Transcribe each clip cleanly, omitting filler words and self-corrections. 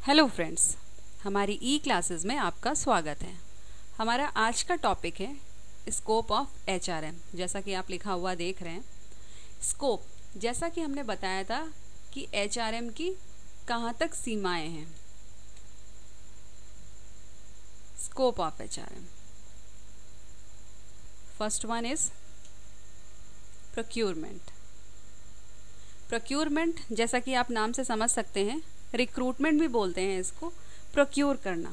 Hello friends, हमारी ई classes में आपका स्वागत है। हमारा आज का टॉपिक है स्कोप ऑफ एचआरएम। जैसा कि आप लिखा हुआ देख रहे हैं, स्कोप, जैसा कि हमने बताया था कि एचआरएम की कहाँ तक सीमाएं हैं। Scope of HRM, first one is procurement. Procurement, जैसा कि आप नाम से समझ सकते हैं, रिक्रूटमेंट भी बोलते हैं इसको, प्रोक्यूर करना।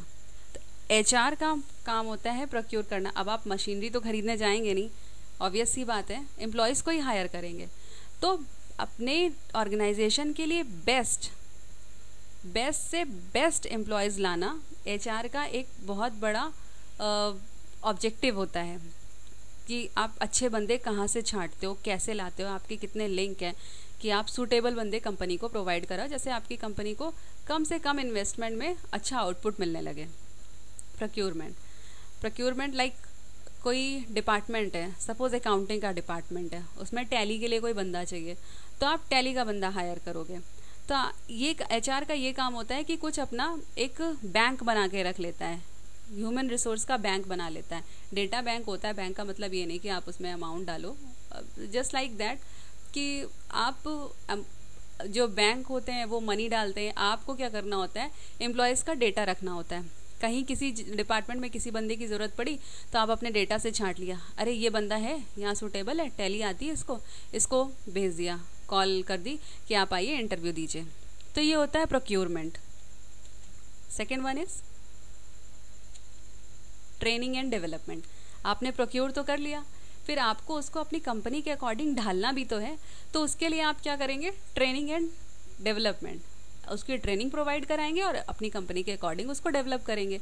तो एचआर का काम होता है प्रोक्यूर करना। अब आप मशीनरी तो खरीदने जाएंगे नहीं, ऑब्वियस सी बात है, एम्प्लॉयज़ को ही हायर करेंगे। तो अपने ऑर्गेनाइजेशन के लिए बेस्ट से बेस्ट एम्प्लॉयज़ लाना एचआर का एक बहुत बड़ा ऑब्जेक्टिव होता है कि आप अच्छे बंदे कहाँ से छांटते हो, कैसे लाते हो, आपके कितने लिंक हैं कि आप सूटेबल बंदे कंपनी को प्रोवाइड करो, जैसे आपकी कंपनी को कम से कम इन्वेस्टमेंट में अच्छा आउटपुट मिलने लगे। प्रोक्यूरमेंट लाइक कोई डिपार्टमेंट है, सपोज अकाउंटिंग का डिपार्टमेंट है, उसमें टैली के लिए कोई बंदा चाहिए, तो आप टैली का बंदा हायर करोगे। तो ये एचआर का ये काम होता है कि कुछ अपना एक बैंक बना के रख लेता है, ह्यूमन रिसोर्स का बैंक बना लेता है। डेटा बैंक होता है। बैंक का मतलब ये नहीं कि आप उसमें अमाउंट डालो, जस्ट लाइक दैट कि आप जो बैंक होते हैं वो मनी डालते हैं, आपको क्या करना होता है, एम्प्लॉयज़ का डेटा रखना होता है। कहीं किसी डिपार्टमेंट में किसी बंदे की ज़रूरत पड़ी तो आप अपने डेटा से छांट लिया, अरे ये बंदा है, यहाँ सूटेबल है, टैली आती है इसको भेज दिया, कॉल कर दी कि आप आइए इंटरव्यू दीजिए। तो ये होता है procurement. Second one is training and development. आपने प्रोक्यूर तो कर लिया, फिर आपको उसको अपनी कंपनी के अकॉर्डिंग ढालना भी तो है। तो उसके लिए आप क्या करेंगे, ट्रेनिंग एंड डेवलपमेंट, उसकी ट्रेनिंग प्रोवाइड कराएंगे और अपनी कंपनी के अकॉर्डिंग उसको डेवलप करेंगे।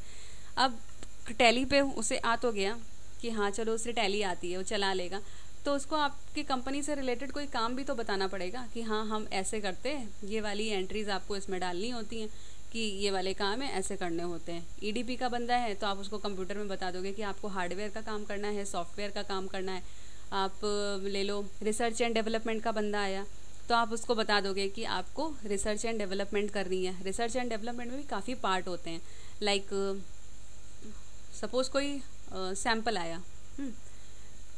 अब टैली पे उसे आ तो गया कि हाँ चलो उसे टैली आती है, वो चला लेगा, तो उसको आपकी कंपनी से रिलेटेड कोई काम भी तो बताना पड़ेगा कि हाँ हम ऐसे करते हैं, ये वाली एंट्रीज आपको इसमें डालनी होती हैं कि ये वाले काम है, ऐसे करने होते हैं। ईडीपी का बंदा है तो आप उसको कंप्यूटर में बता दोगे कि आपको हार्डवेयर का काम करना है, सॉफ्टवेयर का काम करना है। आप ले लो रिसर्च एंड डेवलपमेंट का बंदा आया तो आप उसको बता दोगे कि आपको रिसर्च एंड डेवलपमेंट करनी है। रिसर्च एंड डेवलपमेंट में भी काफ़ी पार्ट होते हैं, लाइक सपोज कोई सैम्पल आया,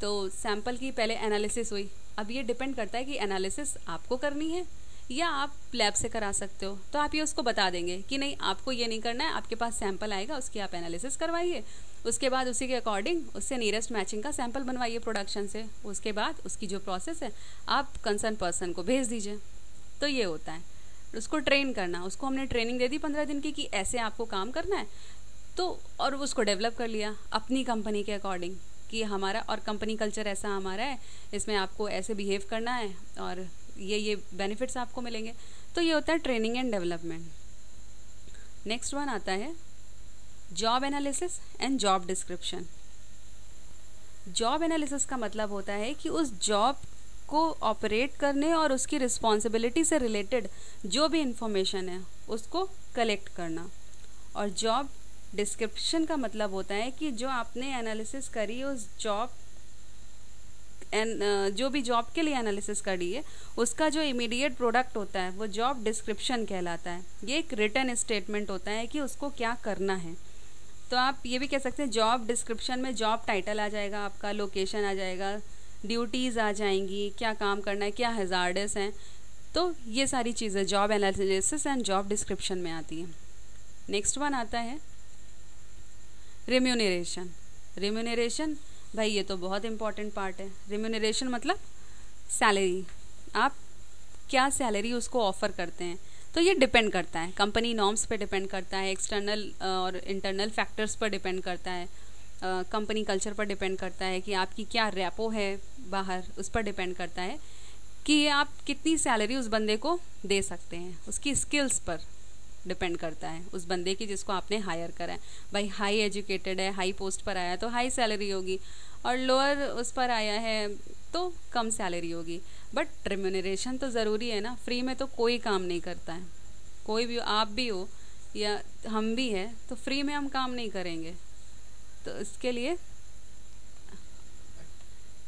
तो सैम्पल की पहले एनालिसिस हुई। अब ये डिपेंड करता है कि एनालिसिस आपको करनी है या आप लैब से करा सकते हो। तो आप ये उसको बता देंगे कि नहीं आपको ये नहीं करना है, आपके पास सैंपल आएगा, उसकी आप एनालिसिस करवाइए, उसके बाद उसी के अकॉर्डिंग उससे नियरेस्ट मैचिंग का सैंपल बनवाइए प्रोडक्शन से, उसके बाद उसकी जो प्रोसेस है आप कंसर्न पर्सन को भेज दीजिए। तो ये होता है उसको ट्रेन करना। उसको हमने ट्रेनिंग दे दी 15 दिन की कि ऐसे आपको काम करना है, तो और उसको डेवलप कर लिया अपनी कंपनी के अकॉर्डिंग कि हमारा और कंपनी कल्चर ऐसा हमारा है, इसमें आपको ऐसे बिहेव करना है और ये बेनिफिट्स आपको मिलेंगे। तो ये होता है training and development. Next one आता है job analysis and job description. Job analysis का मतलब होता है कि उस जॉब को ऑपरेट करने और उसकी रिस्पॉन्सिबिलिटी से रिलेटेड जो भी इंफॉर्मेशन है उसको कलेक्ट करना। और जॉब डिस्क्रिप्शन का मतलब होता है कि जो आपने एनालिसिस करी उस जॉब जो भी जॉब के लिए एनालिसिस करी है उसका जो इमीडिएट प्रोडक्ट होता है वो जॉब डिस्क्रिप्शन कहलाता है। ये एक रिटन स्टेटमेंट होता है कि उसको क्या करना है। तो आप ये भी कह सकते हैं जॉब डिस्क्रिप्शन में जॉब टाइटल आ जाएगा, आपका लोकेशन आ जाएगा, ड्यूटीज़ आ जाएंगी, क्या काम करना है, क्या हैजार्डस हैं। तो ये सारी चीज़ें job analysis and job description में आती हैं। नेक्स्ट वन आता है रिम्यूनरेशन। रिम्यूनरेशन भाई ये तो बहुत इंपॉर्टेंट पार्ट है। रिम्यूनरेशन मतलब सैलरी, आप क्या सैलरी उसको ऑफ़र करते हैं। तो ये डिपेंड करता है कंपनी नॉर्म्स पे डिपेंड करता है, एक्सटर्नल और इंटरनल फैक्टर्स पर डिपेंड करता है, कंपनी कल्चर पर डिपेंड करता है कि आपकी क्या रेपो है बाहर, उस पर डिपेंड करता है कि आप कितनी सैलरी उस बंदे को दे सकते हैं। उसकी स्किल्स पर डिपेंड करता है उस बंदे की जिसको आपने हायर करा है। भाई हाई एजुकेटेड है, हाई पोस्ट पर आया तो हाई सैलरी होगी, और लोअर उस पर आया है तो कम सैलरी होगी। बट रिम्यूनरेशन तो ज़रूरी है ना, फ्री में तो कोई काम नहीं करता है। कोई भी, आप भी हो या हम भी हैं, तो फ्री में हम काम नहीं करेंगे। तो इसके लिए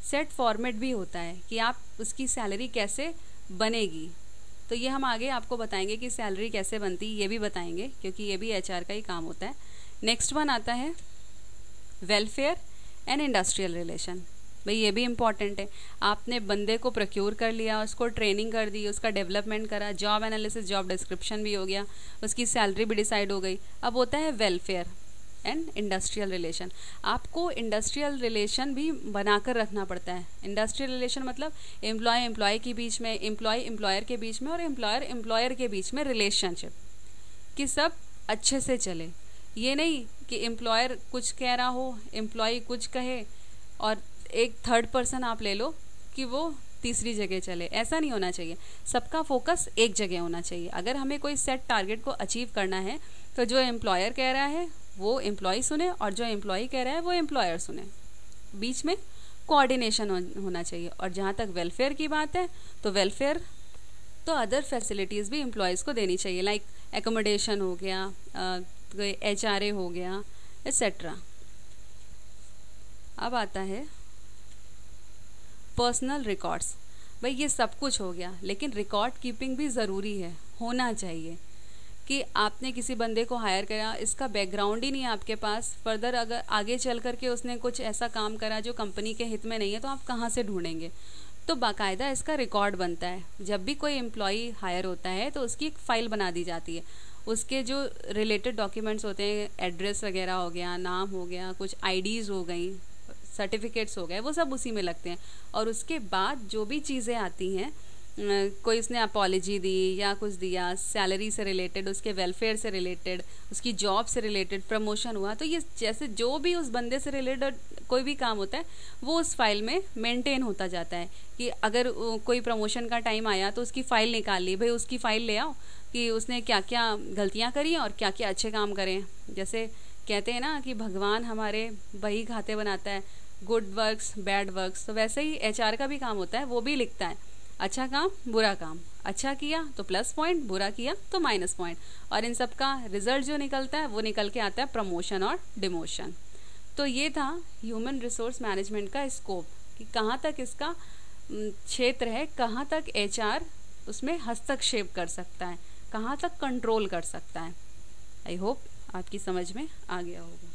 सेट फॉर्मेट भी होता है कि आप उसकी सैलरी कैसे बनेगी। तो ये हम आगे आपको बताएंगे कि सैलरी कैसे बनती, ये भी बताएंगे क्योंकि ये भी एचआर का ही काम होता है। नेक्स्ट वन आता है वेलफेयर एंड इंडस्ट्रियल रिलेशन। भाई ये भी इम्पॉर्टेंट है। आपने बंदे को प्रोक्योर कर लिया, उसको ट्रेनिंग कर दी, उसका डेवलपमेंट करा, जॉब एनालिसिस, जॉब डिस्क्रिप्शन भी हो गया, उसकी सैलरी भी डिसाइड हो गई। अब होता है वेलफेयर एंड इंडस्ट्रियल रिलेशन। आपको इंडस्ट्रियल रिलेशन भी बनाकर रखना पड़ता है। इंडस्ट्रियल रिलेशन मतलब एम्प्लॉय के बीच में, एम्प्लॉय एम्प्लॉयर के बीच में और एम्प्लॉयर एम्प्लॉयर के बीच में रिलेशनशिप कि सब अच्छे से चले। ये नहीं कि एम्प्लॉयर कुछ कह रहा हो, एम्प्लॉय कुछ कहे और एक थर्ड पर्सन आप ले लो कि वो तीसरी जगह चले, ऐसा नहीं होना चाहिए। सबका फोकस एक जगह होना चाहिए। अगर हमें कोई सेट टारगेट को अचीव करना है तो जो एम्प्लॉयर कह रहा है वो एम्प्लॉय सुने और जो एम्प्लॉय कह रहा है वो एम्प्लॉयर सुने। बीच में कोऑर्डिनेशन होना चाहिए। और जहाँ तक वेलफेयर की बात है तो वेलफेयर तो अदर फैसिलिटीज़ भी एम्प्लॉयज़ को देनी चाहिए, लाइक एकोमोडेशन हो गया, HRA हो गया, एट्सेट्रा। अब आता है पर्सनल रिकॉर्ड्स। भाई ये सब कुछ हो गया, लेकिन रिकॉर्ड कीपिंग भी ज़रूरी है, होना चाहिए कि आपने किसी बंदे को हायर करा, इसका बैकग्राउंड ही नहीं है आपके पास, फर्दर अगर आगे चल करके उसने कुछ ऐसा काम करा जो कंपनी के हित में नहीं है तो आप कहाँ से ढूंढेंगे। तो बाकायदा इसका रिकॉर्ड बनता है। जब भी कोई एम्प्लॉई हायर होता है तो उसकी एक फ़ाइल बना दी जाती है। उसके जो रिलेटेड डॉक्यूमेंट्स होते हैं, एड्रेस वगैरह हो गया, नाम हो गया, कुछ IDs हो गई, सर्टिफिकेट्स हो गए, वो सब उसी में लगते हैं। और उसके बाद जो भी चीज़ें आती हैं, कोई उसने अपॉलॉजी दी या कुछ दिया, सैलरी से रिलेटेड, उसके वेलफेयर से रिलेटेड, उसकी जॉब से रिलेटेड, प्रमोशन हुआ, तो ये जैसे जो भी उस बंदे से रिलेटेड कोई भी काम होता है वो उस फाइल में मेंटेन होता जाता है। कि अगर कोई प्रमोशन का टाइम आया तो उसकी फ़ाइल निकाल ली, भाई उसकी फ़ाइल ले आओ कि उसने क्या क्या गलतियाँ करी और क्या क्या अच्छे काम करें। जैसे कहते हैं ना कि भगवान हमारे बही खाते बनाता है, गुड वर्क्स बैड वर्क्स, तो वैसे ही HR का भी काम होता है, वो भी लिखता है अच्छा काम बुरा काम, अच्छा किया तो प्लस पॉइंट, बुरा किया तो माइनस पॉइंट, और इन सब का रिजल्ट जो निकलता है वो निकल के आता है प्रमोशन और डिमोशन। तो ये था ह्यूमन रिसोर्स मैनेजमेंट का स्कोप कि कहाँ तक इसका क्षेत्र है, कहाँ तक HR उसमें हस्तक्षेप कर सकता है, कहाँ तक कंट्रोल कर सकता है। आई होप आपकी समझ में आ गया होगा।